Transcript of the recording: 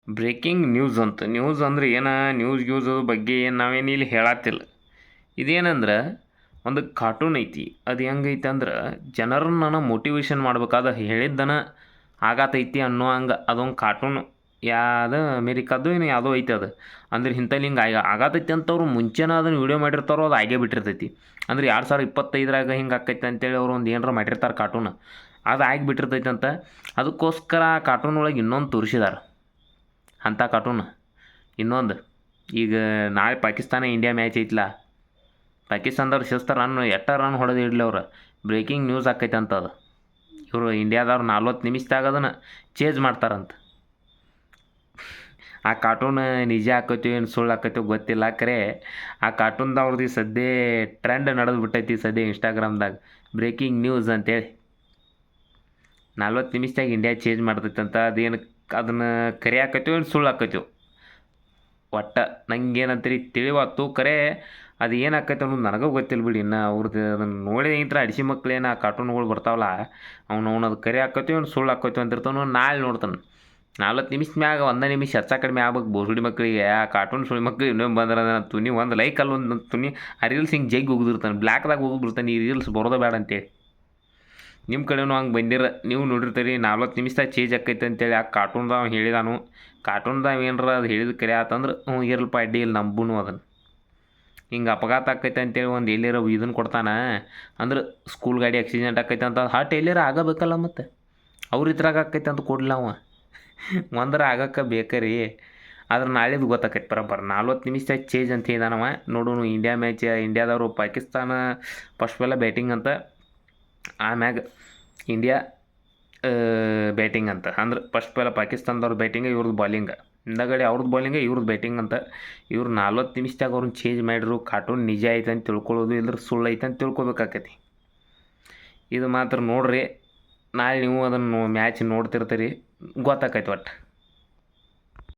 Breaking news ಅಂತ news ಅಂದ್ರೆ ಏನು ನ್ಯೂಸ್ ಗ್ಯೂಸ್ ಬಗ್ಗೆ ಏನು ನಾವೇನು ಇಲ್ಲಿ ಹೇಳತ್ತಿಲ್ಲ. ಇದೇನಂದ್ರೆ ಒಂದು ಕಾರ್ಟೂನ್ ಐತಿ. ಅದು ಹೆಂಗೈತೆ ಅಂದ್ರೆ ಜನರನ್ನ ಮೋಟಿವೇಶನ್ ಮಾಡ್ಬೇಕಾದ ಹೇಳಿದ್ದನ ಆಗತೈತಿ ಅನ್ನೋ ಹಂಗೆ ಅದೊಂದು ಕಾರ್ಟೂನ್. ಯಾವುದು ಅಮೇರಿಕಾದ್ದು ಏನು ಯಾವುದೋ ಐತೆ ಅದು. ಅಂದ್ರೆ ಇಂಥಲ್ಲಿ ಹಿಂಗೆ ಆಗತೈತಿ ಅಂತವ್ರು ಮುಂಚೆನೇ ಅದನ್ನು ವೀಡಿಯೋ ಮಾಡಿರ್ತಾರೋ ಅದು ಆಗೇ ಬಿಟ್ಟಿರ್ತೈತಿ. ಅಂದ್ರೆ 2025ರಾಗ ಹಿಂಗೆ ಆಕೈತೆ ಅಂತೇಳಿ ಅವ್ರು ಒಂದು ಏನಾರ ಮಾಡಿರ್ತಾರೆ ಕಾರ್ಟೂನ್. ಅದು ಆಗಿಬಿಟ್ಟಿರ್ತೈತೆ ಅಂತ ಅದಕ್ಕೋಸ್ಕರ ಆ ಕಾರ್ಟೂನ್ ಒಳಗೆ ಇನ್ನೊಂದು ತೋರಿಸಿದಾರೆ ಅಂಥ ಕಾರ್ಟೂನ್. ಇನ್ನೊಂದು ಈಗ ನಾಳೆ ಪಾಕಿಸ್ತಾನ ಇಂಡಿಯಾ ಮ್ಯಾಚ್ ಐತ್ಲಾ, ಪಾಕಿಸ್ತಾನದವ್ರು ಶಿಸ್ತು ರನ್ ರನ್ ಹೊಡೆದು ಇಡ್ಲಿ ಅವ್ರು ಬ್ರೇಕಿಂಗ್ ನ್ಯೂಸ್ ಆಕೈತೆ ಅಂತ ಅದು. ಇವರು ಇಂಡಿಯಾದವ್ರು 40 ನಿಮಿಷದಾಗ ಅದನ್ನು ಚೇಂಜ್ ಮಾಡ್ತಾರಂತ. ಆ ಕಾರ್ಟೂನ್ ನಿಜ ಆಕೈತಿ ಏನು ಸುಳ್ಳು ಆಕೈತೋ ಗೊತ್ತಿಲ್ಲ. ಖರೆ ಆ ಕಾರ್ಟೂನ್ದವ್ರದ್ದು ಸದ್ಯ ಟ್ರೆಂಡ್ ನಡೆದು ಬಿಟ್ಟೈತಿ ಸದ್ಯ ಇನ್ಸ್ಟಾಗ್ರಾಮ್ದಾಗ, ಬ್ರೇಕಿಂಗ್ ನ್ಯೂಸ್ ಅಂತೇಳಿ. 40 ನಿಮಿಷದಾಗ ಇಂಡಿಯಾ ಚೇಂಜ್ ಮಾಡ್ತೈತಂತ. ಅದೇನು ಅದನ್ನು ಕರೆ ಆಕೈತೋ ಏನು ಸುಳ್ಳು ಆಕೈತೋ ಒಟ್ಟು ನಂಗೇನಂತೀರಿ ತಿಳಿವತ್ತು. ಖರೆ ಅದು ಏನು ಆಕೈತೆ ಅನ್ನೋದು ನನಗೂ ಗೊತ್ತಿಲ್ಲ ಬಿಡಿ. ಇನ್ನು ಅವ್ರದ್ದು ಅದನ್ನು ನೋಡಿ ಇಂತ್ರ ಅಡಿಸಿ ಮಕ್ಳೇನು ಆ ಕಾರ್ಟೂನ್ಗಳು ಬರ್ತಾವಲ್ಲ, ಅವ್ನು ಅದು ಕರೆ ಆಕೈತೋ ಏನು ಸುಳ್ಳು ಆಕೈತೋ ಅಂತಿರ್ತಾನು. ನಾಳೆ ನೋಡ್ತಾನೆ 40 ನಿಮಿಷ ಮ್ಯಾಗ 1 ನಿಮಿಷ ಹೆಚ್ಚ ಕಡಿಮೆ ಆಗ್ಬೇಕು ಬೋಸುಡಿ ಮಕ್ಕಳಿಗೆ. ಆ ಕಾರ್ಟೂನ್ ಸುಳಿ ಮಕ್ಳು ಇನ್ನೊಂದು ಬಂದ್ರೆ ತುನಿ ಒಂದು ಲೈಕ್ ಅಲ್ಲಿ ಒಂದು ತುನಿ ಆ ರೀಲ್ಸ್ ಹಿಂಗೆ ಜಗ್ಗಿ ಹೋಗಿರ್ತಾನೆ, ಬ್ಲ್ಯಾಕ್ದಾಗ ಹೋಗಿಬಿಡ್ತಾನೆ. ಈ ರೀಲ್ಸ್ ಬರೋದೇ ಬೇಡ ಅಂತೇಳಿ. ನಿಮ್ಮ ಕಡೆನೂ ಹಂಗೆ ಬಂದಿರ ನೀವು ನೋಡಿರ್ತೀರಿ 40 ನಿಮಿಷದಾಗ ಚೇಂಜ್ ಆಕೈತೆ ಅಂತೇಳಿ. ಆ ಕಾರ್ಟೂನ್ದಾಗ ಹೇಳಿದಾನು. ಕಾರ್ಟೂನ್ದಾಗ ಏನರ ಅದು ಹೇಳಿದ ಕರೆ ಆತಂದ್ರೆ ಇರಲ್ಪ ಅಡ್ಡಿ ಇಲ್ಲಿ ನಂಬುನು ಅದನ್ನು. ಹಿಂಗೆ ಅಪಘಾತ ಆಕೈತೆ ಅಂತೇಳಿ ಒಂದು ಎಲ್ಲಿರ ಇದನ್ನು ಕೊಡ್ತಾನೆ ಅಂದ್ರೆ ಸ್ಕೂಲ್ ಗಾಡಿ ಆಕ್ಸಿಡೆಂಟ್ ಆಕೈತೆ ಅಂತ ಹಾಟ್ ಎಲ್ಲಿರ ಆಗಬೇಕಲ್ಲ. ಮತ್ತು ಅವ್ರ ಇದ್ರಾಗ ಆಕೈತೆ ಅಂತ ಕೊಡ್ಲಿಲ್ಲ ಅವ ಒಂದ್ರೆ ಆಗಕ್ಕೆ ಬೇಕರಿ. ಆದ್ರೆ ನಾಳೆದು ಗೊತ್ತಾಕೈತೆ ಬರೋಬ್ಬರ 40 ನಿಮಿಷದಾಗ ಚೇಂಜ್ ಅಂತ ಹೇಳಿದಾನವ. ನೋಡೋಣ ಇಂಡಿಯಾ ಮ್ಯಾಚ್, ಇಂಡಿಯಾದವರು ಪಾಕಿಸ್ತಾನ ಫಸ್ಟ್ ಬೆಲ್ಲ ಬ್ಯಾಟಿಂಗ್ ಅಂತ, ಆಮ್ಯಾಗ ಇಂಡಿಯಾ ಬ್ಯಾಟಿಂಗ್ ಅಂತ. ಅಂದ್ರೆ ಫಸ್ಟ್ ಬೆಲ್ಲ ಪಾಕಿಸ್ತಾನದವ್ರು ಬ್ಯಾಟಿಂಗ, ಇವ್ರದ್ದು ಬಾಲಿಂಗ. ಹಿಂದಗಡೆ ಅವ್ರದ್ದು ಬಾಲಿಂಗ, ಇವ್ರದ್ದು ಬ್ಯಾಟಿಂಗ್ ಅಂತ. ಇವ್ರು 40 ನಿಮಿಷದಾಗ ಅವ್ರನ್ನ ಚೇಂಜ್ ಮಾಡಿದ್ರು. ಕಾರ್ಟೂನ್ ನಿಜ ಐತೆ ಅಂತ ತಿಳ್ಕೊಳ್ಳೋದು ಇಲ್ಲದ್ರೆ ಸುಳ್ಳು ಐತೆ ಅಂತ ತಿಳ್ಕೊಬೇಕಾಕತಿ. ಇದು ಮಾತ್ರ ನೋಡ್ರಿ. ನಾಳೆ ನೀವು ಅದನ್ನು ಮ್ಯಾಚ್ ನೋಡ್ತಿರ್ತೀರಿ, ಗೊತ್ತಾಕೈತೆ ಒಟ್ಟು.